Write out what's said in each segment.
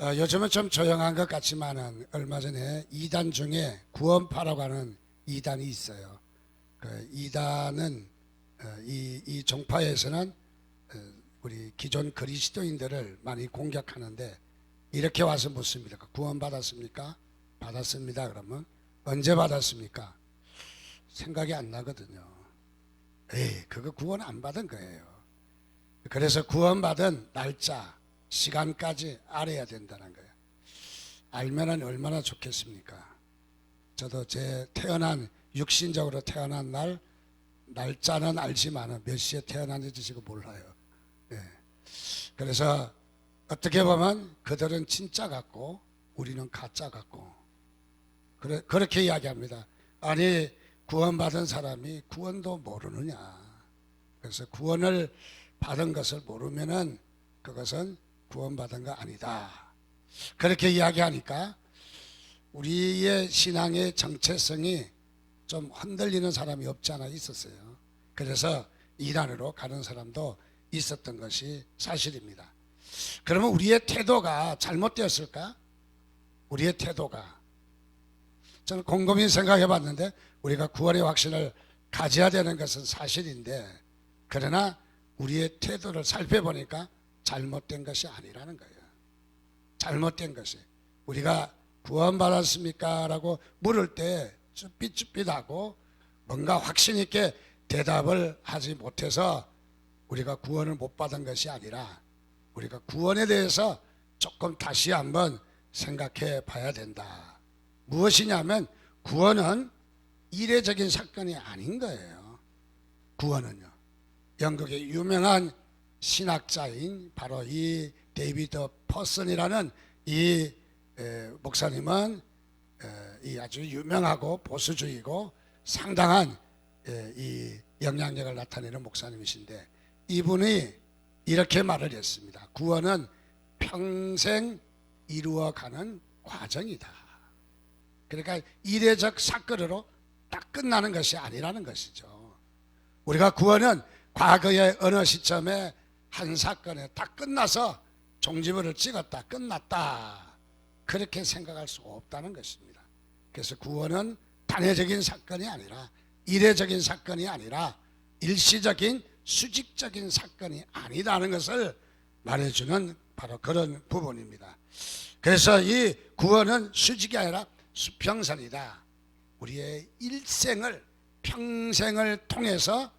요즘은 좀 조용한 것 같지만은 얼마 전에 2단 중에 구원파라고 하는 2단이 있어요. 그 2단은 이 종파에서는 우리 기존 그리스도인들을 많이 공격하는데 이렇게 와서 묻습니다. 구원 받았습니까? 받았습니다. 그러면 언제 받았습니까? 생각이 안 나거든요. 그거 구원 안 받은 거예요. 그래서 구원받은 날짜, 시간까지 알아야 된다는 거예요. 알면은 얼마나 좋겠습니까? 저도 제 태어난 육신적으로 태어난 날짜는 알지만 몇 시에 태어났는지 지금 몰라요. 그래서 어떻게 보면 그들은 진짜 같고 우리는 가짜 같고 그렇게 이야기합니다. 아니 구원받은 사람이 구원도 모르느냐. 그래서 구원을 받은 것을 모르면은 그것은 구원받은 거 아니다. 그렇게 이야기하니까 우리의 신앙의 정체성이 좀 흔들리는 사람이 없지 않아 있었어요. 그래서 이단으로 가는 사람도 있었던 것이 사실입니다. 그러면 우리의 태도가 잘못되었을까? 우리의 태도가, 저는 곰곰이 생각해 봤는데 우리가 구원의 확신을 가져야 되는 것은 사실인데, 그러나 우리의 태도를 살펴보니까 잘못된 것이 아니라는 거예요. 잘못된 것이, 우리가 구원받았습니까? 라고 물을 때 쭈삣쭈삣하고 뭔가 확신 있게 대답을 하지 못해서 우리가 구원을 못 받은 것이 아니라 우리가 구원에 대해서 조금 다시 한번 생각해 봐야 된다. 무엇이냐면 구원은 이례적인 사건이 아닌 거예요. 구원은요, 영국의 유명한 신학자인 바로 이 데이비드 퍼슨이라는 이 목사님은 이 아주 유명하고 보수주의고 상당한 이 영향력을 나타내는 목사님이신데, 이분이 이렇게 말을 했습니다. 구원은 평생 이루어가는 과정이다. 그러니까 이례적 사건으로 딱 끝나는 것이 아니라는 것이죠. 우리가 구원은 과거의 어느 시점에 한 사건에 딱 끝나서 종지부를 찍었다, 끝났다, 그렇게 생각할 수 없다는 것입니다. 그래서 구원은 단회적인 사건이 아니라, 이례적인 사건이 아니라 일시적인 수직적인 사건이 아니다는 것을 말해주는 바로 그런 부분입니다. 그래서 이 구원은 수직이 아니라 수평선이다. 우리의 일생을, 평생을 통해서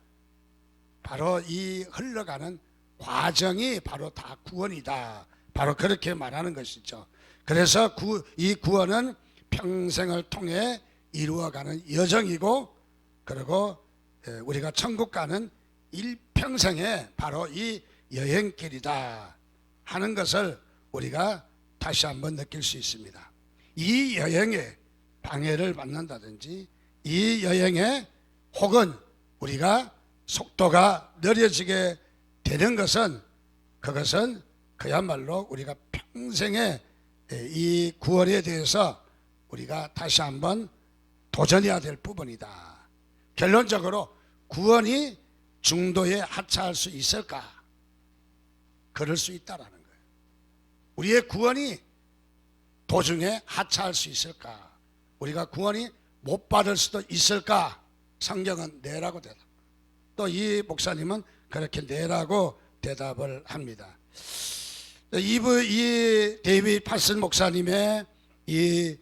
바로 이 흘러가는 과정이 바로 다 구원이다. 바로 그렇게 말하는 것이죠. 그래서 이 구원은 평생을 통해 이루어가는 여정이고, 그리고 우리가 천국 가는 일평생의 바로 이 여행길이다 하는 것을 우리가 다시 한번 느낄 수 있습니다. 이 여행에 방해를 받는다든지, 이 여행에 혹은 우리가 속도가 느려지게 되는 것은, 그것은 그야말로 우리가 평생에 이 구원에 대해서 우리가 다시 한번 도전해야 될 부분이다. 결론적으로 구원이 중도에 하차할 수 있을까? 그럴 수 있다라는 거예요. 우리의 구원이 도중에 하차할 수 있을까? 우리가 구원이 못 받을 수도 있을까? 성경은 네라고 대답. 또 이 목사님은 그렇게 네라고 대답을 합니다. 이 데이비드 퍼슨 목사님의 이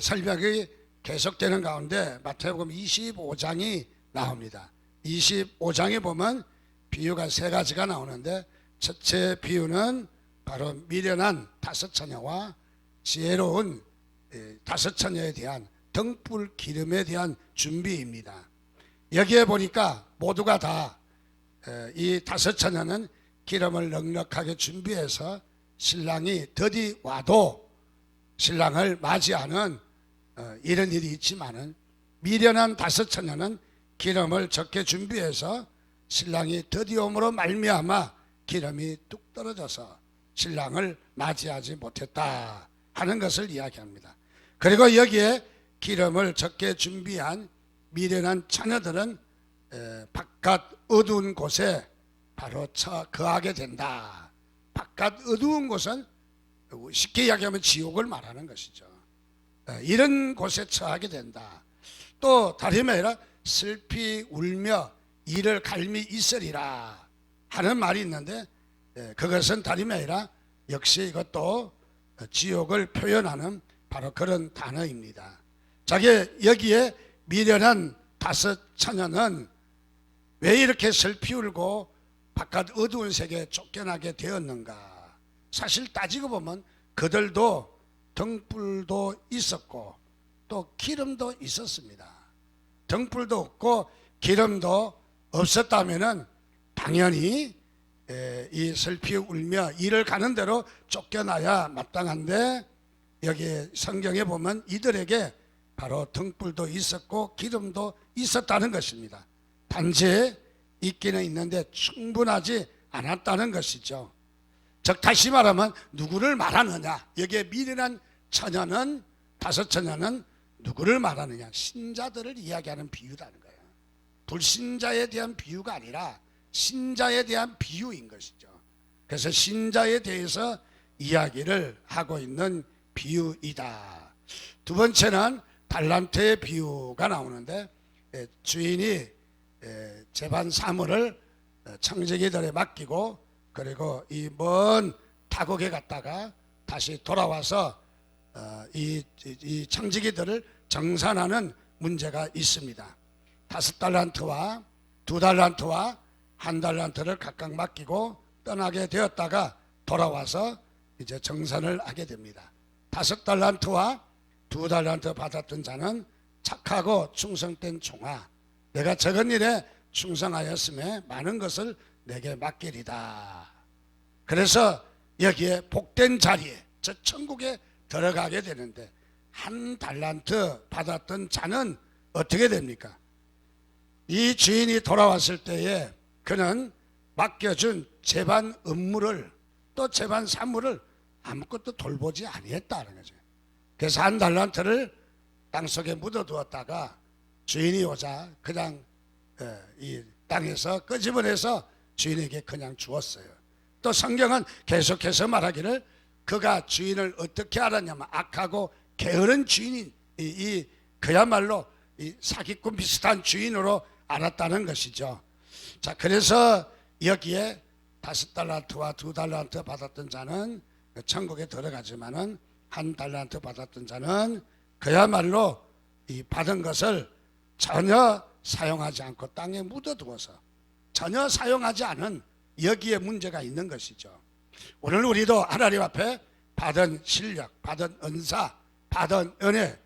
설명이 계속되는 가운데 마태복음 25장이 나옵니다. 25장에 보면 비유가 세 가지가 나오는데, 첫째 비유는 바로 미련한 다섯 처녀와 지혜로운 다섯 처녀에 대한 등불 기름에 대한 준비입니다. 여기에 보니까 모두가 다 이 다섯 처녀는 기름을 넉넉하게 준비해서 신랑이 더디 와도 신랑을 맞이하는 이런 일이 있지만은, 미련한 다섯 처녀는 기름을 적게 준비해서 신랑이 더디 옴으로 말미암아 기름이 뚝 떨어져서 신랑을 맞이하지 못했다 하는 것을 이야기합니다. 그리고 여기에 기름을 적게 준비한 미련한 처녀들은 바깥 어두운 곳에 바로 거하게 된다. 바깥 어두운 곳은 쉽게 이야기하면 지옥을 말하는 것이죠. 이런 곳에 처하게 된다. 또 다름이 아니라 슬피 울며 이를 갈미 있으리라 하는 말이 있는데, 그것은 다름이 아니라 역시 이것도 지옥을 표현하는 바로 그런 단어입니다. 자기 여기에 미련한 5 처녀는 왜 이렇게 슬피 울고 바깥 어두운 세계에 쫓겨나게 되었는가? 사실 따지고 보면 그들도 등불도 있었고 또 기름도 있었습니다. 등불도 없고 기름도 없었다면은 당연히 이 슬피 울며 이를 가는 대로 쫓겨나야 마땅한데, 여기 성경에 보면 이들에게 바로 등불도 있었고 기름도 있었다는 것입니다. 단지 있기는 있는데 충분하지 않았다는 것이죠. 즉 다시 말하면 누구를 말하느냐, 여기에 미련한 처녀는 5 처녀는 누구를 말하느냐, 신자들을 이야기하는 비유라는 거예요. 불신자에 대한 비유가 아니라 신자에 대한 비유인 것이죠. 그래서 신자에 대해서 이야기를 하고 있는 비유이다. 두 번째는 달란트의 비유가 나오는데, 주인이 재반 사물을 청지기들에 맡기고 그리고 이 먼 타국에 갔다가 다시 돌아와서 이 청지기들을 정산하는 문제가 있습니다. 5달란트와 2달란트와 1달란트를 각각 맡기고 떠나게 되었다가 돌아와서 이제 정산을 하게 됩니다. 5달란트와 2달란트 받았던 자는 착하고 충성된 종아, 내가 적은 일에 충성하였음에 많은 것을 내게 맡기리다. 그래서 여기에 복된 자리에, 저 천국에 들어가게 되는데, 1달란트 받았던 자는 어떻게 됩니까? 이 주인이 돌아왔을 때에 그는 맡겨준 재반 업무를, 또 재반 사물을 아무것도 돌보지 아니했다는 거죠. 그래서 1달란트를 땅속에 묻어두었다가 주인이 오자 그냥 이 땅에서 끄집어내서 주인에게 그냥 주었어요. 또 성경은 계속해서 말하기를 그가 주인을 어떻게 알았냐면 악하고 게으른 주인인 그야말로 이 사기꾼 비슷한 주인으로 알았다는 것이죠. 자, 그래서 여기에 5달란트와 2달란트 받았던 자는 천국에 들어가지만은 1달란트 받았던 자는 그야말로 이 받은 것을 전혀 사용하지 않고 땅에 묻어두어서 전혀 사용하지 않은, 여기에 문제가 있는 것이죠. 오늘 우리도 하나님 앞에 받은 실력, 받은 은사, 받은 은혜,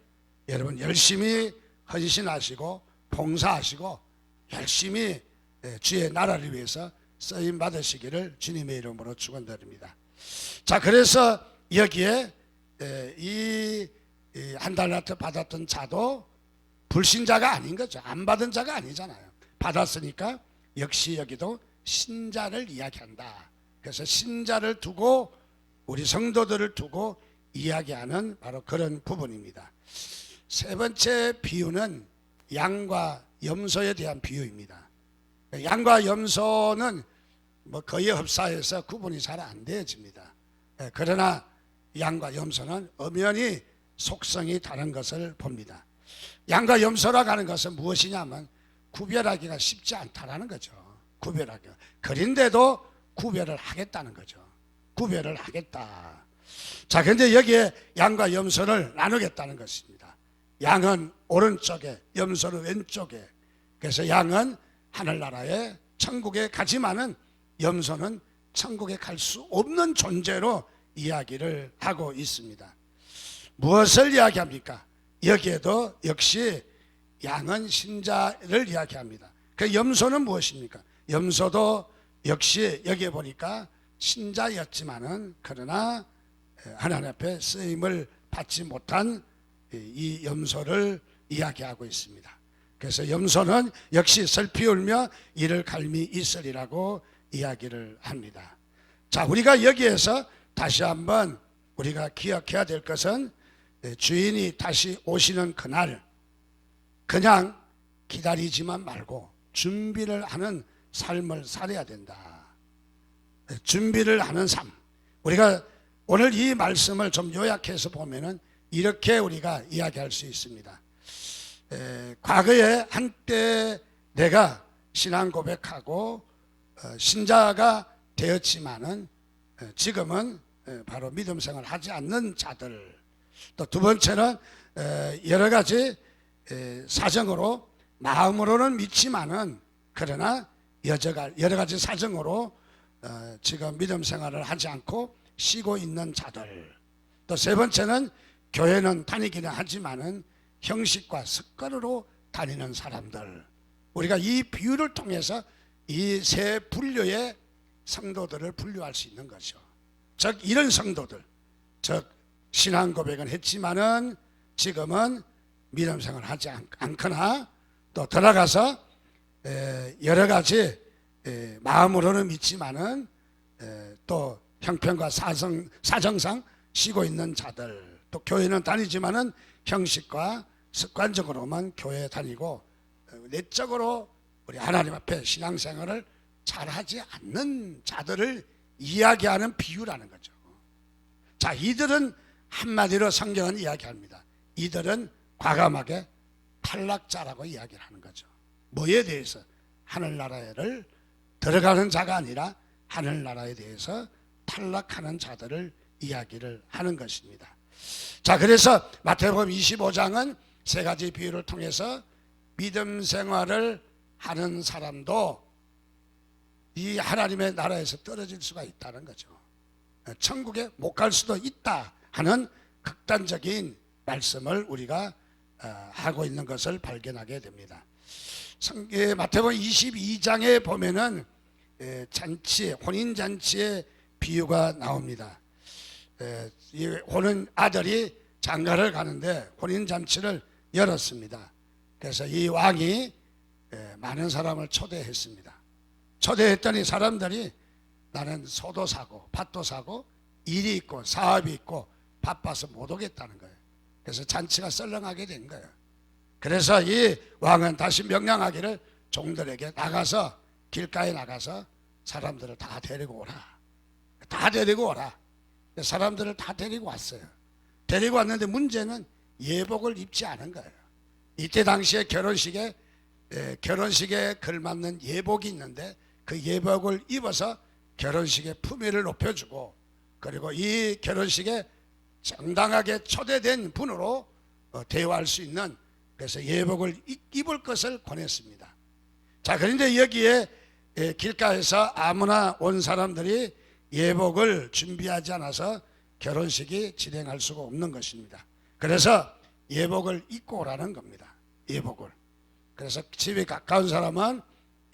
여러분 열심히 헌신하시고 봉사하시고 열심히 주의 나라를 위해서 쓰임 받으시기를 주님의 이름으로 축원드립니다. 자, 그래서 여기에 이 1달란트 받았던 자도 불신자가 아닌 거죠. 안 받은 자가 아니잖아요. 받았으니까 역시 여기도 신자를 이야기한다. 그래서 신자를 두고, 우리 성도들을 두고 이야기하는 바로 그런 부분입니다. 세 번째 비유는 양과 염소에 대한 비유입니다. 양과 염소는 뭐 거의 흡사해서 구분이 잘 안 되어집니다. 그러나 양과 염소는 엄연히 속성이 다른 것을 봅니다. 양과 염소라고 하는 것은 무엇이냐면 구별하기가 쉽지 않다라는 거죠. 구별하기가. 그런데도 구별을 하겠다는 거죠. 구별을 하겠다. 자, 근데 여기에 양과 염소를 나누겠다는 것입니다. 양은 오른쪽에, 염소는 왼쪽에. 그래서 양은 하늘나라에 천국에 가지만은 염소는 천국에 갈 수 없는 존재로 이야기를 하고 있습니다. 무엇을 이야기합니까? 여기에도 역시 양은 신자를 이야기합니다. 그 염소는 무엇입니까? 염소도 역시 여기에 보니까 신자였지만은 그러나 하나님 앞에 쓰임을 받지 못한 이 염소를 이야기하고 있습니다. 그래서 염소는 역시 슬피 울며 이를 갈미 있으리라고 이야기를 합니다. 자, 우리가 여기에서 다시 한번 우리가 기억해야 될 것은 주인이 다시 오시는 그날 그냥 기다리지만 말고 준비를 하는 삶을 살아야 된다. 준비를 하는 삶. 우리가 오늘 이 말씀을 좀 요약해서 보면은 이렇게 우리가 이야기할 수 있습니다. 과거에 한때 내가 신앙 고백하고 신자가 되었지만은 지금은 바로 믿음 생활을 하지 않는 자들, 또 두 번째는 여러 가지 사정으로 마음으로는 믿지만은 그러나 여러 가지 사정으로 지금 믿음 생활을 하지 않고 쉬고 있는 자들, 또 세 번째는 교회는 다니기는 하지만은 형식과 습관으로 다니는 사람들. 우리가 이 비유를 통해서 이 세 분류의 성도들을 분류할 수 있는 거죠. 즉 이런 성도들, 즉 신앙 고백은 했지만은 지금은 믿음 생활을 하지 않거나, 또 들어가서 여러 가지 마음으로는 믿지만은 또 형편과 사정상 쉬고 있는 자들, 또 교회는 다니지만은 형식과 습관적으로만 교회에 다니고 내적으로 우리 하나님 앞에 신앙생활을 잘하지 않는 자들을 이야기하는 비유라는 거죠. 자, 이들은 한마디로 성경은 이야기합니다. 이들은 과감하게 탈락자라고 이야기를 하는 거죠. 뭐에 대해서? 하늘나라를 들어가는 자가 아니라 하늘나라에 대해서 탈락하는 자들을 이야기를 하는 것입니다. 자, 그래서 마태복음 25장은 세 가지 비유를 통해서 믿음 생활을 하는 사람도 이 하나님의 나라에서 떨어질 수가 있다는 거죠. 천국에 못 갈 수도 있다 하는 극단적인 말씀을 우리가 하고 있는 것을 발견하게 됩니다. 마태복음 22장에 보면은 잔치, 혼인잔치의 비유가 나옵니다. 혼은 아들이 장가를 가는데 혼인잔치를 열었습니다. 그래서 이 왕이 많은 사람을 초대했습니다. 초대했더니 사람들이 나는 소도 사고 밭도 사고 일이 있고 사업이 있고 바빠서 못 오겠다는 거예요. 그래서 잔치가 썰렁하게 된 거예요. 그래서 이 왕은 다시 명령하기를 종들에게 나가서 길가에 나가서 사람들을 다 데리고 오라. 다 데리고 오라. 사람들을 다 데리고 왔어요. 데리고 왔는데 문제는 예복을 입지 않은 거예요. 이때 당시에 결혼식에 걸맞는 예복이 있는데 그 예복을 입어서 결혼식의 품위를 높여주고, 그리고 이 결혼식에 정당하게 초대된 분으로 대화할 수 있는, 그래서 예복을 입을 것을 권했습니다. 자, 그런데 여기에 길가에서 아무나 온 사람들이 예복을 준비하지 않아서 결혼식이 진행할 수가 없는 것입니다. 그래서 예복을 입고 오라는 겁니다. 예복을. 그래서 집에 가까운 사람은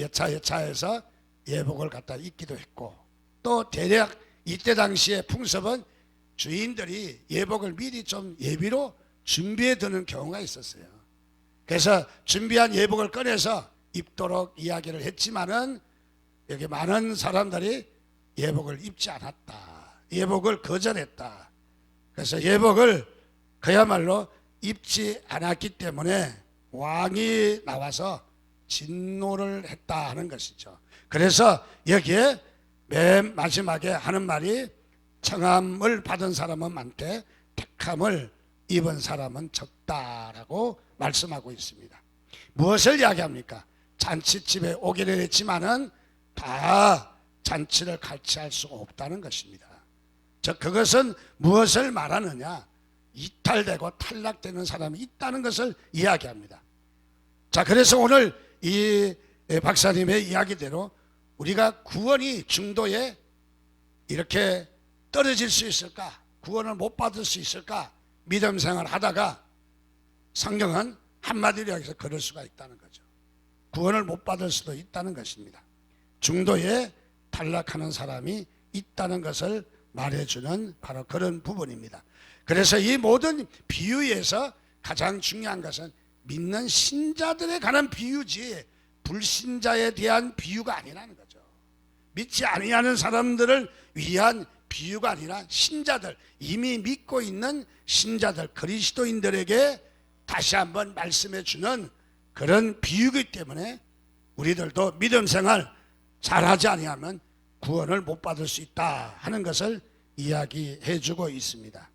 여차여차해서 예복을 갖다 입기도 했고, 또 대략 이때 당시의 풍습은 주인들이 예복을 미리 좀 예비로 준비해 두는 경우가 있었어요. 그래서 준비한 예복을 꺼내서 입도록 이야기를 했지만은 여기 많은 사람들이 예복을 입지 않았다. 예복을 거절했다. 그래서 예복을 그야말로 입지 않았기 때문에 왕이 나와서 진노를 했다 하는 것이죠. 그래서 여기에 맨 마지막에 하는 말이 청함을 받은 사람은 많되 택함을 입은 사람은 적다라고 말씀하고 있습니다. 무엇을 이야기합니까? 잔치집에 오기는 했지만은 다 잔치를 같이 할 수가 없다는 것입니다. 즉 그것은 무엇을 말하느냐? 이탈되고 탈락되는 사람이 있다는 것을 이야기합니다. 자, 그래서 오늘 이 박사님의 이야기대로 우리가 구원이 중도에 이렇게 떨어질 수 있을까? 구원을 못 받을 수 있을까? 믿음 생활 하다가 성경은 한마디로 여기서 그럴 수가 있다는 거죠. 구원을 못 받을 수도 있다는 것입니다. 중도에 탈락하는 사람이 있다는 것을 말해주는 바로 그런 부분입니다. 그래서 이 모든 비유에서 가장 중요한 것은 믿는 신자들에 관한 비유지 불신자에 대한 비유가 아니라는 거죠. 믿지 아니하는 사람들을 위한 비유가 아니라 신자들, 이미 믿고 있는 신자들, 그리스도인들에게 다시 한번 말씀해 주는 그런 비유이기 때문에 우리들도 믿음 생활 잘하지 아니하면 구원을 못 받을 수 있다 하는 것을 이야기해주고 있습니다.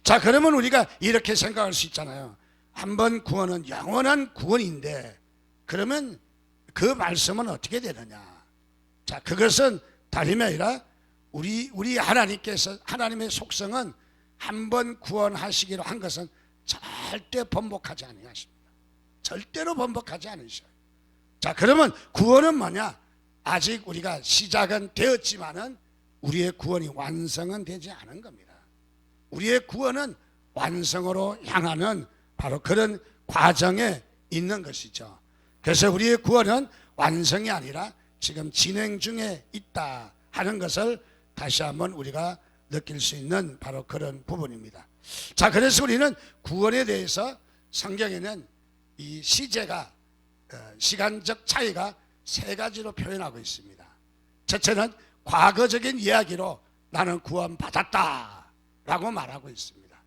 자, 그러면 우리가 이렇게 생각할 수 있잖아요. 한번 구원은 영원한 구원인데 그러면 그 말씀은 어떻게 되느냐? 자, 그것은 다름이 아니라 우리 하나님께서, 하나님의 속성은 한번 구원하시기로 한 것은 절대 번복하지 아니하십니다. 절대로 번복하지 않으셔요. 자, 그러면 구원은 뭐냐? 아직 우리가 시작은 되었지만은 우리의 구원이 완성은 되지 않은 겁니다. 우리의 구원은 완성으로 향하는 바로 그런 과정에 있는 것이죠. 그래서 우리의 구원은 완성이 아니라 지금 진행 중에 있다 하는 것을 다시 한번 우리가 느낄 수 있는 바로 그런 부분입니다. 자, 그래서 우리는 구원에 대해서 성경에는 이 시제가 시간적 차이가 세 가지로 표현하고 있습니다. 첫째는 과거적인 이야기로 나는 구원받았다 라고 말하고 있습니다.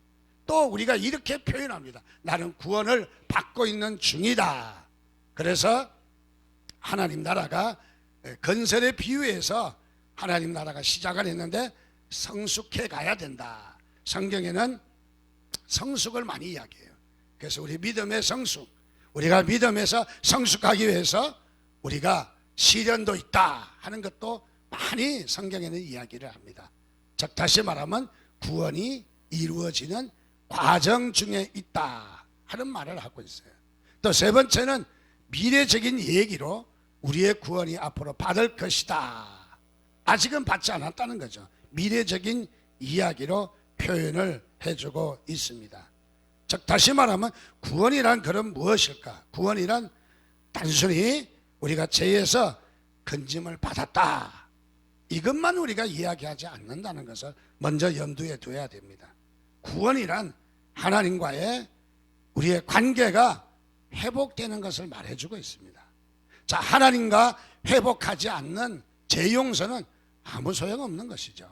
또 우리가 이렇게 표현합니다. 나는 구원을 받고 있는 중이다. 그래서 하나님 나라가 건설에 비유해서 하나님 나라가 시작을 했는데 성숙해 가야 된다. 성경에는 성숙을 많이 이야기해요. 그래서 우리 믿음의 성숙, 우리가 믿음에서 성숙하기 위해서 우리가 시련도 있다 하는 것도 많이 성경에는 이야기를 합니다. 즉 다시 말하면 구원이 이루어지는 과정 중에 있다 하는 말을 하고 있어요. 또 세 번째는 미래적인 얘기로 우리의 구원이 앞으로 받을 것이다. 아직은 받지 않았다는 거죠. 미래적인 이야기로 표현을 해주고 있습니다. 즉 다시 말하면 구원이란 그럼 무엇일까? 구원이란 단순히 우리가 죄에서 건짐을 받았다, 이것만 우리가 이야기하지 않는다는 것을 먼저 염두에 둬야 됩니다. 구원이란 하나님과의 우리의 관계가 회복되는 것을 말해주고 있습니다. 자, 하나님과 회복하지 않는 죄 용서는 아무 소용없는 것이죠.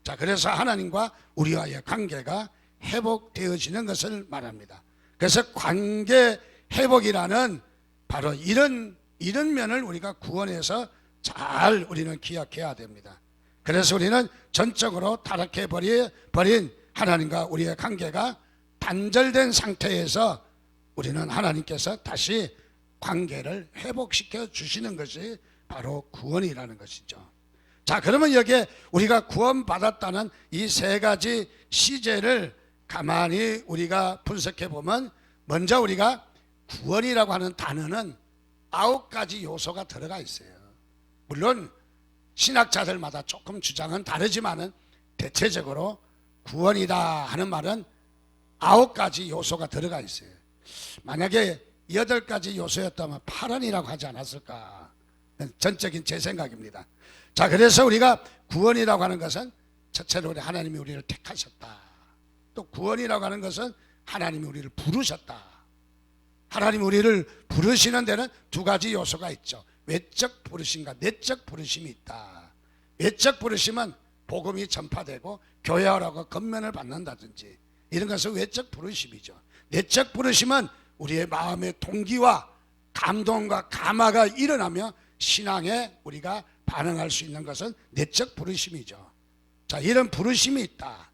자, 그래서 하나님과 우리와의 관계가 회복되어지는 것을 말합니다. 그래서 관계 회복이라는 바로 이런 면을 우리가 구원에서 잘 우리는 기억해야 됩니다. 그래서 우리는 전적으로 타락해버린 하나님과 우리의 관계가 단절된 상태에서 우리는 하나님께서 다시 관계를 회복시켜 주시는 것이 바로 구원이라는 것이죠. 자, 그러면 여기에 우리가 구원받았다는 이 세 가지 시제를 가만히 우리가 분석해 보면 먼저 우리가 구원이라고 하는 단어는 9가지 요소가 들어가 있어요. 물론 신학자들마다 조금 주장은 다르지만은 대체적으로 구원이다 하는 말은 9가지 요소가 들어가 있어요. 만약에 8가지 요소였다면 8원이라고 하지 않았을까? 전적인 제 생각입니다. 자, 그래서 우리가 구원이라고 하는 것은 첫째로 우리 하나님이 우리를 택하셨다. 또 구원이라고 하는 것은 하나님이 우리를 부르셨다. 하나님이 우리를 부르시는 데는 2가지 요소가 있죠. 외적 부르심과 내적 부르심이 있다. 외적 부르심은 복음이 전파되고 교회하라고 건면을 받는다든지 이런 것은 외적 부르심이죠. 내적 부르심은 우리의 마음의 동기와 감동과 감화가 일어나며 신앙에 우리가 반응할 수 있는 것은 내적 부르심이죠. 자, 이런 부르심이 있다.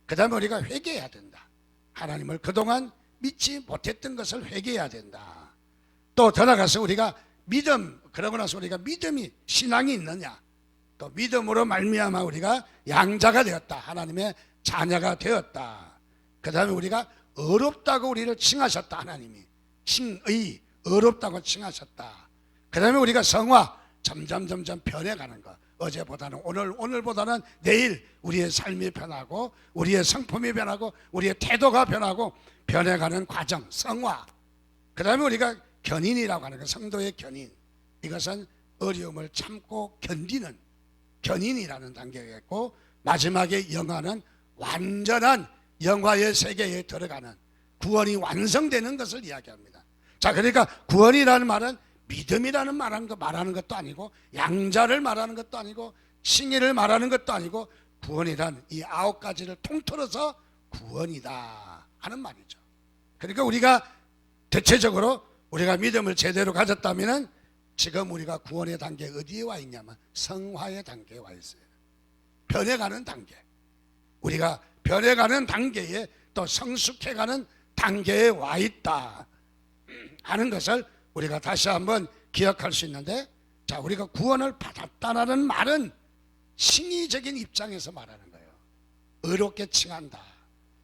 그 다음에 우리가 회개해야 된다. 하나님을 그동안 믿지 못했던 것을 회개해야 된다. 또 더 나아가서 우리가 믿음, 그러고 나서 우리가 믿음이 신앙이 있느냐, 또 믿음으로 말미암아 우리가 양자가 되었다. 하나님의 자녀가 되었다. 그 다음에 우리가 어렵다고 우리를 칭하셨다. 하나님이 칭의, 어렵다고 칭하셨다. 그 다음에 우리가 성화, 점점 변해가는 것. 어제보다는 오늘보다는 내일 우리의 삶이 변하고 우리의 성품이 변하고 우리의 태도가 변하고 변해가는 과정, 성화. 그 다음에 우리가 견인이라고 하는 것, 성도의 견인. 이것은 어려움을 참고 견디는 견인이라는 단계가 있고, 마지막에 영화는 완전한 영화의 세계에 들어가는 구원이 완성되는 것을 이야기합니다. 자, 그러니까 구원이라는 말은 믿음이라는 말하는 것도 아니고, 양자를 말하는 것도 아니고, 칭의를 말하는 것도 아니고, 구원이란 이 9가지를 통틀어서 구원이다 하는 말이죠. 그러니까 우리가 대체적으로 우리가 믿음을 제대로 가졌다면 지금 우리가 구원의 단계 어디에 와 있냐면 성화의 단계에 와 있어요. 변해가는 단계. 우리가 변해가는 단계에 또 성숙해가는 단계에 와 있다 하는 것을 우리가 다시 한번 기억할 수 있는데, 자, 우리가 구원을 받았다라는 말은 칭의적인 입장에서 말하는 거예요. 의롭게 칭한다,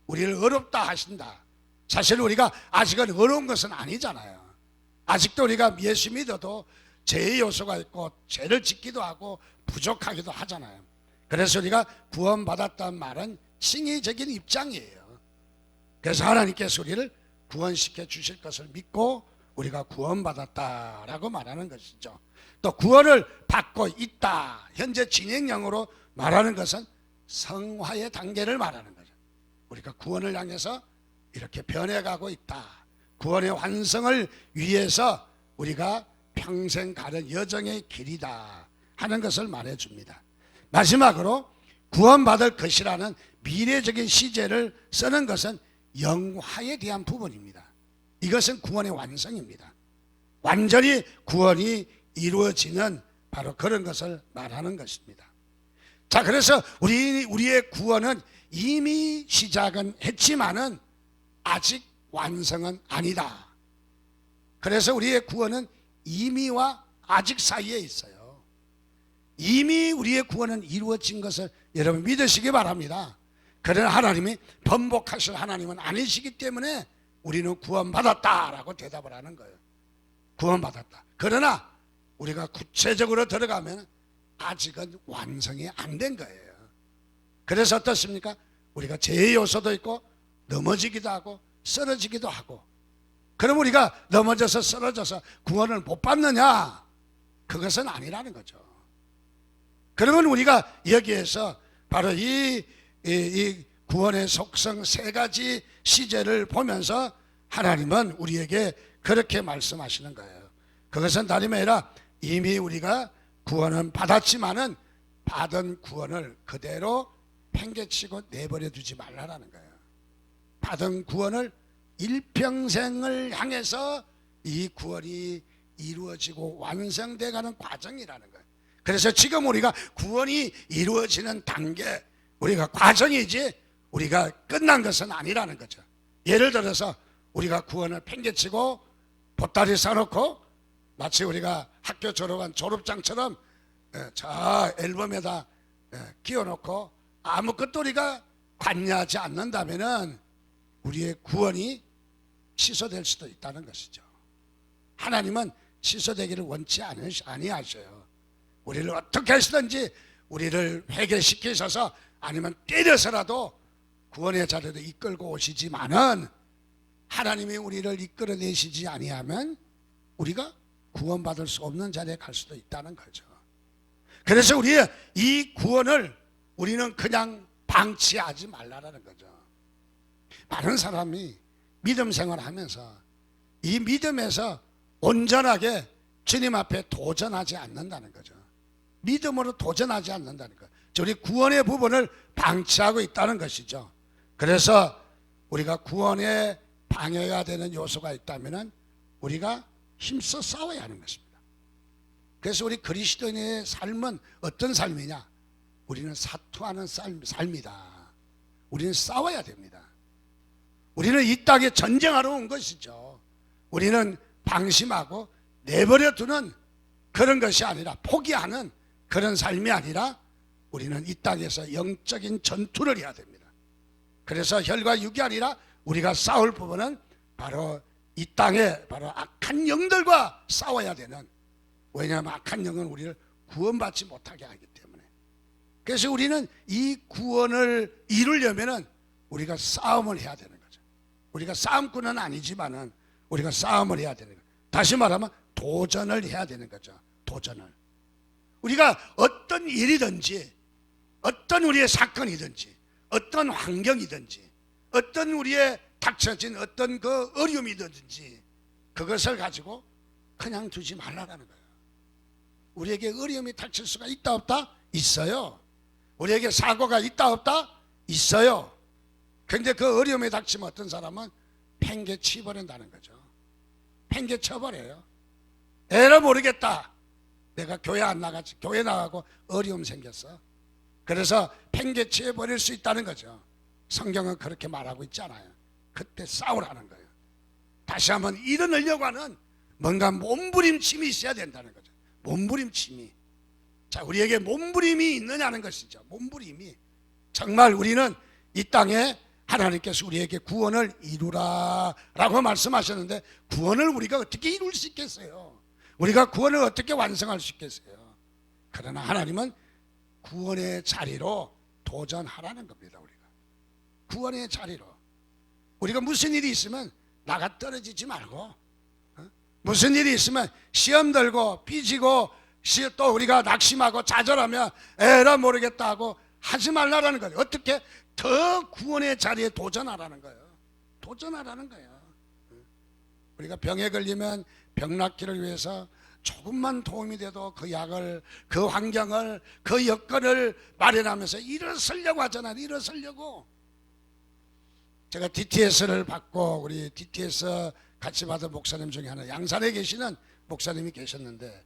우리를 의롭다 하신다. 사실 우리가 아직은 의로운 것은 아니잖아요. 아직도 우리가 예수 믿어도 죄의 요소가 있고 죄를 짓기도 하고 부족하기도 하잖아요. 그래서 우리가 구원받았다는 말은 칭의적인 입장이에요. 그래서 하나님께서 우리를 구원시켜 주실 것을 믿고 우리가 구원받았다라고 말하는 것이죠. 또 구원을 받고 있다, 현재 진행형으로 말하는 것은 성화의 단계를 말하는 거죠. 우리가 구원을 향해서 이렇게 변해가고 있다, 구원의 완성을 위해서 우리가 평생 가는 여정의 길이다 하는 것을 말해줍니다. 마지막으로 구원받을 것이라는 미래적인 시제를 쓰는 것은 영화에 대한 부분입니다. 이것은 구원의 완성입니다. 완전히 구원이 이루어지는 바로 그런 것을 말하는 것입니다. 자, 그래서 우리의 구원은 이미 시작은 했지만은 아직 완성은 아니다. 그래서 우리의 구원은 이미와 아직 사이에 있어요. 이미 우리의 구원은 이루어진 것을 여러분 믿으시기 바랍니다. 그러나 하나님이 번복하실 하나님은 아니시기 때문에 우리는 구원받았다라고 대답을 하는 거예요. 구원받았다. 그러나 우리가 구체적으로 들어가면 아직은 완성이 안 된 거예요. 그래서 어떻습니까? 우리가 죄의 요소도 있고 넘어지기도 하고 쓰러지기도 하고. 그럼 우리가 넘어져서 쓰러져서 구원을 못 받느냐? 그것은 아니라는 거죠. 그러면 우리가 여기에서 바로 이 구원의 속성 세 가지 시제를 보면서 하나님은 우리에게 그렇게 말씀하시는 거예요. 그것은 다름이 아니라 이미 우리가 구원은 받았지만은 받은 구원을 그대로 팽개치고 내버려 두지 말라라는 거예요. 받은 구원을 일평생을 향해서 이 구원이 이루어지고 완성돼 가는 과정이라는 거예요. 그래서 지금 우리가 구원이 이루어지는 단계, 우리가 과정이지 우리가 끝난 것은 아니라는 거죠. 예를 들어서 우리가 구원을 팽개치고 보따리 싸놓고 마치 우리가 학교 졸업한 졸업장처럼 저 앨범에다 끼워놓고 아무것도 우리가 관여하지 않는다면은 우리의 구원이 취소될 수도 있다는 것이죠. 하나님은 취소되기를 원치 아니하셔요. 우리를 어떻게 하시든지 우리를 회개시키셔서 아니면 때려서라도 구원의 자리로 이끌고 오시지만은 하나님이 우리를 이끌어내시지 아니하면 우리가 구원받을 수 없는 자리에 갈 수도 있다는 거죠. 그래서 우리의 이 구원을 우리는 그냥 방치하지 말라라는 거죠. 많은 사람이 믿음 생활을 하면서 이 믿음에서 온전하게 주님 앞에 도전하지 않는다는 거죠. 믿음으로 도전하지 않는다는 거예요. 우리 구원의 부분을 방치하고 있다는 것이죠. 그래서 우리가 구원에 방해가 되는 요소가 있다면 우리가 힘써 싸워야 하는 것입니다. 그래서 우리 그리스도인의 삶은 어떤 삶이냐? 우리는 사투하는 삶이다. 우리는 싸워야 됩니다. 우리는 이 땅에 전쟁하러 온 것이죠. 우리는 방심하고 내버려 두는 그런 것이 아니라, 포기하는 그런 삶이 아니라 우리는 이 땅에서 영적인 전투를 해야 됩니다. 그래서 혈과 육이 아니라 우리가 싸울 부분은 바로 이 땅에 바로 악한 영들과 싸워야 되는, 왜냐하면 악한 영은 우리를 구원받지 못하게 하기 때문에. 그래서 우리는 이 구원을 이루려면은 우리가 싸움을 해야 되는 거죠. 우리가 싸움꾼은 아니지만은 우리가 싸움을 해야 되는 거죠. 다시 말하면 도전을 해야 되는 거죠. 도전을. 우리가 어떤 일이든지, 어떤 우리의 사건이든지, 어떤 환경이든지, 어떤 우리의 닥쳐진 어떤 그 어려움이든지 그것을 가지고 그냥 두지 말라는 거예요. 우리에게 어려움이 닥칠 수가 있다 없다? 있어요. 우리에게 사고가 있다 없다? 있어요. 그런데 그 어려움이 닥치면 어떤 사람은 팽개치버린다는 거죠. 팽개쳐버려요. 에라 모르겠다. 내가 교회 안 나가지. 교회 나가고 어려움 생겼어. 그래서 팽개치해 버릴 수 있다는 거죠. 성경은 그렇게 말하고 있지 않아요. 그때 싸우라는 거예요. 다시 한번 일어나려고 하는 뭔가 몸부림침이 있어야 된다는 거죠. 몸부림침이. 자, 우리에게 몸부림이 있느냐는 것이죠. 몸부림이. 정말 우리는 이 땅에 하나님께서 우리에게 구원을 이루라 라고 말씀하셨는데, 구원을 우리가 어떻게 이룰 수 있겠어요? 우리가 구원을 어떻게 완성할 수 있겠어요? 그러나 하나님은 구원의 자리로 도전하라는 겁니다. 우리가 구원의 자리로, 우리가 무슨 일이 있으면 나가 떨어지지 말고, 무슨 일이 있으면 시험 들고 삐지고 또 우리가 낙심하고 좌절하면 에라 모르겠다 하고 하지 말라라는 거예요. 어떻게? 더 구원의 자리에 도전하라는 거예요. 도전하라는 거예요. 우리가 병에 걸리면 병 낫기를 위해서 조금만 도움이 돼도 그 약을, 그 환경을, 그 여건을 마련하면서 일어서려고 하잖아요. 일어서려고. 제가 DTS를 받고, 우리 DTS 같이 받은 목사님 중에 하나, 양산에 계시는 목사님이 계셨는데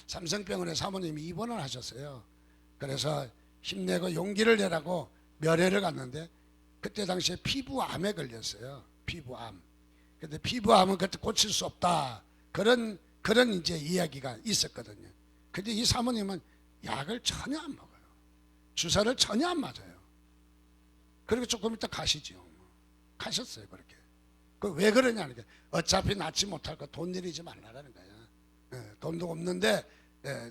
삼성병원에 사모님이 입원을 하셨어요. 그래서 힘내고 용기를 내라고 면회를 갔는데, 그때 당시에 피부암에 걸렸어요. 피부암. 근데 피부암은 그때 고칠 수 없다, 그런 이제 이야기가 있었거든요. 근데 이 사모님은 약을 전혀 안 먹어요. 주사를 전혀 안 맞아요. 그리고 조금 이따 가시죠. 가셨어요. 그렇게. 왜 그러냐는 게, 어차피 낫지 못할 거 돈 들이지 말라는 거예요. 돈도 없는데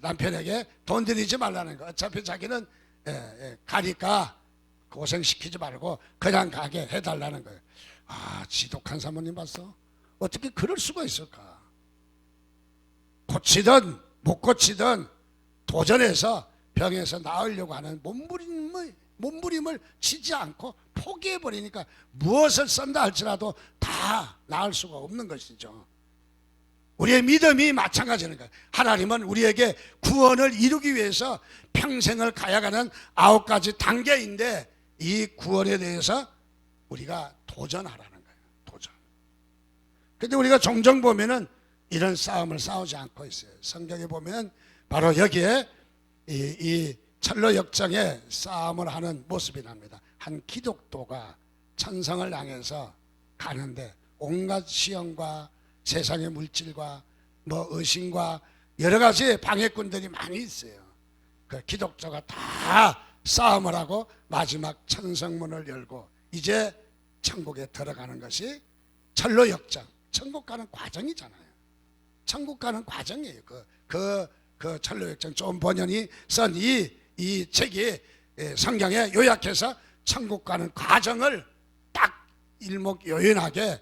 남편에게 돈 들이지 말라는 거. 어차피 자기는 가니까 고생시키지 말고 그냥 가게 해달라는 거예요. 아, 지독한 사모님 봤어? 어떻게 그럴 수가 있을까? 고치든 못 고치든 도전해서 병에서 나으려고 하는 몸부림을 치지 않고 포기해버리니까 무엇을 쓴다 할지라도 다 나을 수가 없는 것이죠. 우리의 믿음이 마찬가지는 거예요. 하나님은 우리에게 구원을 이루기 위해서 평생을 가야가는 9가지 단계인데, 이 구원에 대해서 우리가 도전하라는 거예요. 도전. 근데 우리가 종종 보면은 이런 싸움을 싸우지 않고 있어요. 성경에 보면 바로 여기에 이 철로 역정에 싸움을 하는 모습이 납니다. 한 기독도가 천성을 향해서 가는데 온갖 시험과 세상의 물질과 의심과 여러 가지 방해꾼들이 많이 있어요. 그 기독교가 다 싸움을 하고 마지막 천성문을 열고 이제 천국에 들어가는 것이 철로 역정, 천국 가는 과정이잖아요. 천국 가는 과정이에요. 그 철로 역정, 존 번연이 쓴 이 책이 성경에 요약해서 천국 가는 과정을 딱 일목요연하게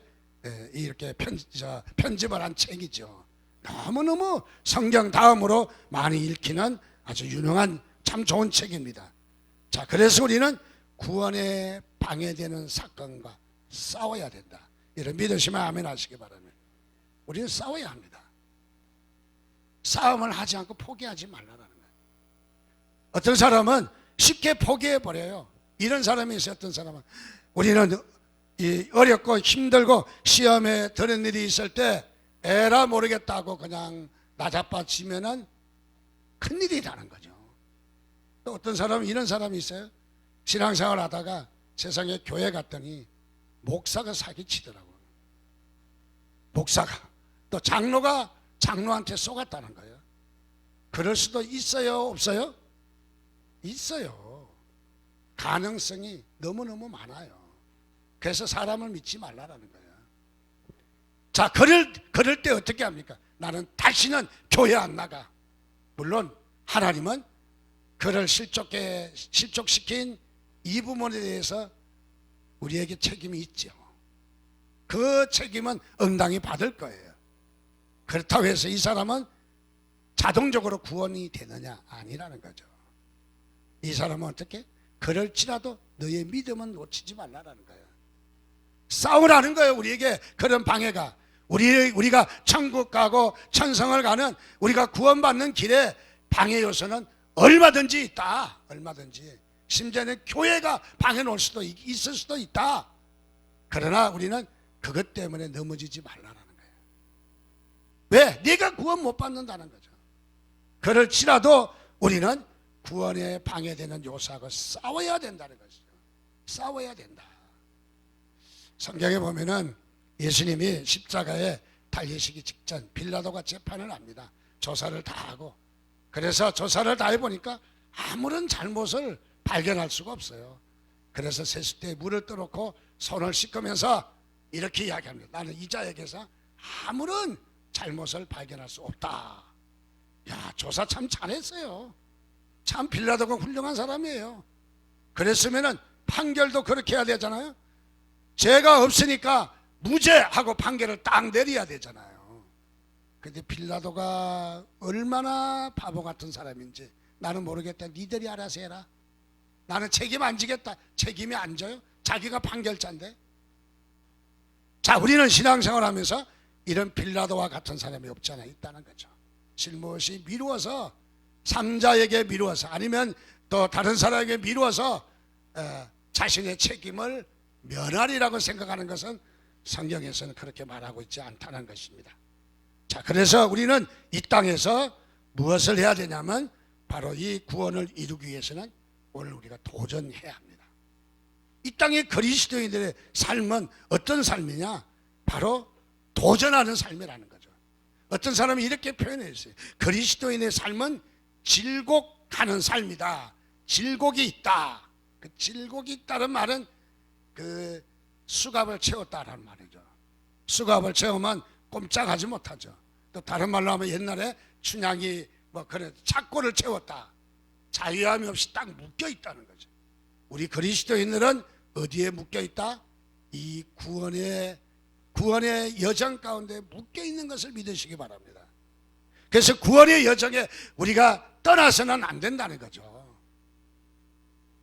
이렇게 편집을 한 책이죠. 너무너무 성경 다음으로 많이 읽히는 아주 유명한 참 좋은 책입니다. 자, 그래서 우리는 구원에 방해되는 사건과 싸워야 된다. 이런 믿으시면 아멘 하시기 바랍니다. 우리는 싸워야 합니다. 싸움을 하지 않고 포기하지 말라는 거예요. 어떤 사람은 쉽게 포기해버려요. 이런 사람이 있어요. 어떤 사람은 우리는 어렵고 힘들고 시험에 드는 일이 있을 때 에라 모르겠다고 그냥 나자빠지면은 큰일이라는 거죠. 또 어떤 사람은 이런 사람이 있어요. 신앙생활 하다가 세상에 교회 갔더니 목사가 사기치더라고요. 목사가. 또 장로가 장로한테 쏘갔다는 거예요. 그럴 수도 있어요? 없어요? 있어요. 가능성이 너무너무 많아요. 그래서 사람을 믿지 말라는 거예요. 자, 그럴 때 어떻게 합니까? 나는 다시는 교회 안 나가. 물론 하나님은 그를 실족시킨 이 부분에 대해서 우리에게 책임이 있죠. 그 책임은 응당히 받을 거예요. 그렇다고 해서 이 사람은 자동적으로 구원이 되느냐? 아니라는 거죠. 이 사람은 어떻게? 그럴지라도 너의 믿음은 놓치지 말라는 거예요. 싸우라는 거예요. 우리에게 그런 방해가. 우리가 천국 가고 천성을 가는, 우리가 구원받는 길에 방해 요소는 얼마든지 있다. 얼마든지. 심지어는 교회가 방해 놓을 수도 있을 수도 있다. 그러나 우리는 그것 때문에 넘어지지 말라는 거예요. 왜? 네가 구원 못 받는다는 거죠. 그럴지라도 우리는 구원에 방해되는 요소하고 싸워야 된다는 것이죠. 싸워야 된다. 성경에 보면은 예수님이 십자가에 달리시기 직전 빌라도가 재판을 합니다. 조사를 다 하고, 그래서 조사를 다 해보니까 아무런 잘못을 발견할 수가 없어요. 그래서 세숫대에 물을 떠놓고 손을 씻으면서 이렇게 이야기합니다. 나는 이 자에게서 아무런 잘못을 발견할 수 없다. 야, 조사 참 잘했어요. 참 빌라도가 훌륭한 사람이에요. 그랬으면은 판결도 그렇게 해야 되잖아요. 죄가 없으니까 무죄하고 판결을 딱 내려야 되잖아요. 근데 빌라도가 얼마나 바보 같은 사람인지 나는 모르겠다. 니들이 알아서 해라. 나는 책임 안 지겠다. 책임이 안 져요? 자기가 판결자인데. 자, 우리는 신앙생활 하면서 이런 빌라도와 같은 사람이 없지 않아 있다는 거죠. 실무시 미루어서, 삼자에게 미루어서, 아니면 또 다른 사람에게 미루어서 자신의 책임을 면하리라고 생각하는 것은 성경에서는 그렇게 말하고 있지 않다는 것입니다. 자, 그래서 우리는 이 땅에서 무엇을 해야 되냐면 바로 이 구원을 이루기 위해서는 오늘 우리가 도전해야 합니다. 이 땅의 그리스도인들의 삶은 어떤 삶이냐? 바로 도전하는 삶이라는 거죠. 어떤 사람이 이렇게 표현했어요. 그리스도인의 삶은 질곡하는 삶이다. 질곡이 있다. 그 질곡이 있다는 말은 그 수갑을 채웠다라는 말이죠. 수갑을 채우면 꼼짝하지 못하죠. 또 다른 말로 하면 옛날에 춘향이 뭐 그래 착고를 채웠다. 자유함이 없이 딱 묶여 있다는 거죠. 우리 그리스도인들은 어디에 묶여 있다? 이 구원의 여정 가운데 묶여 있는 것을 믿으시기 바랍니다. 그래서 구원의 여정에 우리가 떠나서는 안 된다는 거죠.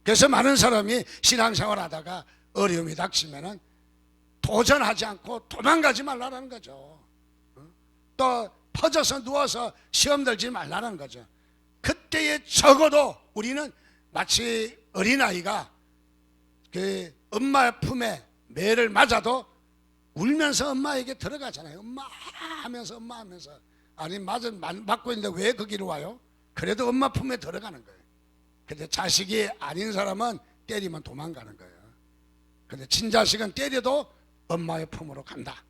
그래서 많은 사람이 신앙생활 하다가 어려움이 닥치면은 도전하지 않고 도망가지 말라는 거죠. 또 퍼져서 누워서 시험 들지 말라는 거죠. 그때에 적어도 우리는 마치 어린아이가 그 엄마 품에 매를 맞아도 울면서 엄마에게 들어가잖아요. 엄마 하면서 아니 맞고 있는데 왜 거기로 와요? 그래도 엄마 품에 들어가는 거예요. 근데 자식이 아닌 사람은 때리면 도망가는 거예요. 근데 친자식은 때려도 엄마의 품으로 간다.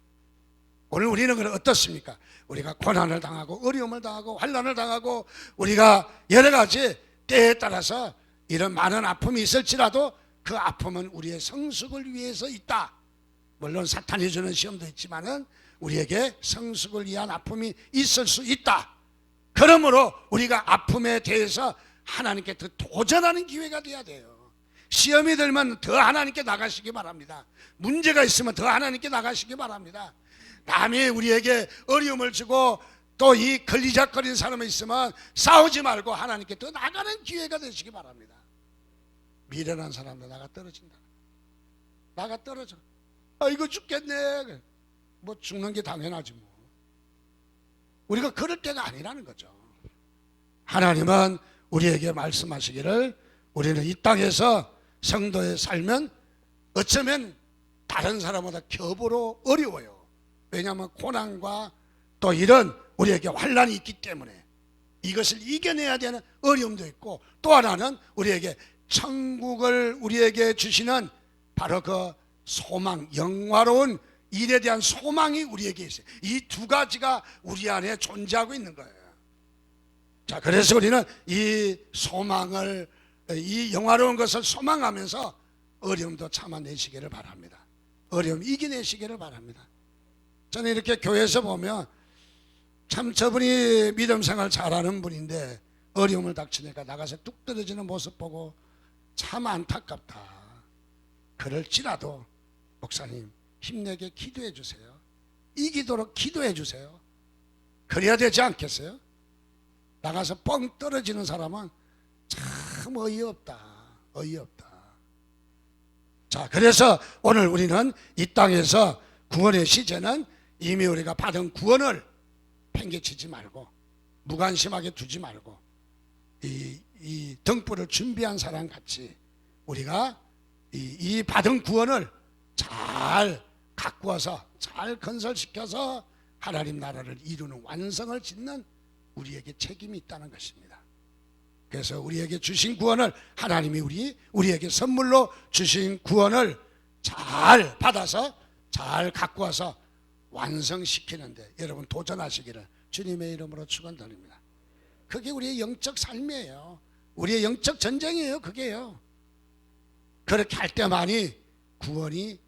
오늘 우리는 어떻습니까? 우리가 고난을 당하고 어려움을 당하고 환난을 당하고 우리가 여러 가지 때에 따라서 이런 많은 아픔이 있을지라도 그 아픔은 우리의 성숙을 위해서 있다. 물론 사탄이 주는 시험도 있지만은 우리에게 성숙을 위한 아픔이 있을 수 있다. 그러므로 우리가 아픔에 대해서 하나님께 더 도전하는 기회가 돼야 돼요. 시험이 들면 더 하나님께 나가시기 바랍니다. 문제가 있으면 더 하나님께 나가시기 바랍니다. 남이 우리에게 어려움을 주고 또 이 걸리적거리는 사람이 있으면 싸우지 말고 하나님께 더 나가는 기회가 되시기 바랍니다. 미련한 사람도 나가 떨어진다. 나가 떨어져. 이거 죽겠네. 뭐 죽는 게 당연하지 뭐. 우리가 그럴 때가 아니라는 거죠. 하나님은 우리에게 말씀하시기를 우리는 이 땅에서 성도의 삶은 어쩌면 다른 사람보다 겹으로 어려워요. 왜냐하면 고난과 또 이런 우리에게 환난이 있기 때문에 이것을 이겨내야 되는 어려움도 있고, 또 하나는 우리에게 천국을 우리에게 주시는 바로 그 소망, 영화로운 일에 대한 소망이 우리에게 있어요. 이 두 가지가 우리 안에 존재하고 있는 거예요. 자, 그래서 우리는 이 소망을, 이 영화로운 것을 소망하면서 어려움도 참아내시기를 바랍니다. 어려움 이겨내시기를 바랍니다. 저는 이렇게 교회에서 보면 참 저분이 믿음 생활 잘하는 분인데 어려움을 닥치니까 나가서 뚝 떨어지는 모습 보고 참 안타깝다. 그럴지라도 목사님 힘내게 기도해 주세요. 이기도록 기도해 주세요. 그래야 되지 않겠어요? 나가서 뻥 떨어지는 사람은 참 어이없다. 자, 그래서 오늘 우리는 이 땅에서 구원의 시제는 이미 우리가 받은 구원을 팽개치지 말고 무관심하게 두지 말고 이 등불을 준비한 사람 같이 우리가 이 받은 구원을 잘 가꾸어서 잘 건설시켜서 하나님 나라를 이루는 완성을 짓는 우리에게 책임이 있다는 것입니다. 그래서 우리에게 주신 구원을 하나님이 우리에게 선물로 주신 구원을 잘 받아서 잘 갖고 와서 완성시키는데 여러분 도전하시기를 주님의 이름으로 축원드립니다. 그게 우리의 영적 삶이에요. 우리의 영적 전쟁이에요. 그게요. 그렇게 할 때만이 구원이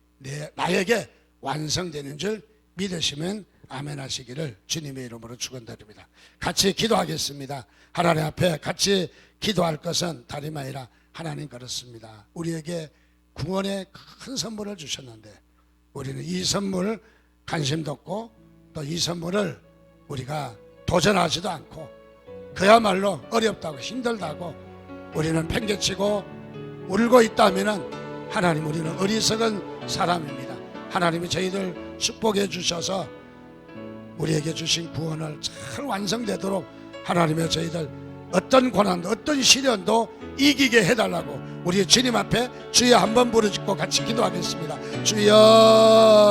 나에게 완성되는 줄 믿으시면 아멘 하시기를 주님의 이름으로 축원드립니다. 같이 기도하겠습니다. 하나님 앞에 같이 기도할 것은 다름 아니라 하나님 그렇습니다. 우리에게 구원의 큰 선물을 주셨는데 우리는 이 선물 관심도 없고 또 이 선물을 우리가 도전하지도 않고 그야말로 어렵다고 힘들다고 우리는 팽개치고 울고 있다면 하나님 우리는 어리석은 사람입니다. 하나님이 저희들 축복해 주셔서 우리에게 주신 구원을 잘 완성되도록 하나님의 저희들 어떤 고난도 어떤 시련도 이기게 해달라고 우리 주님 앞에 주여 한번 부르짖고 같이 기도하겠습니다. 주여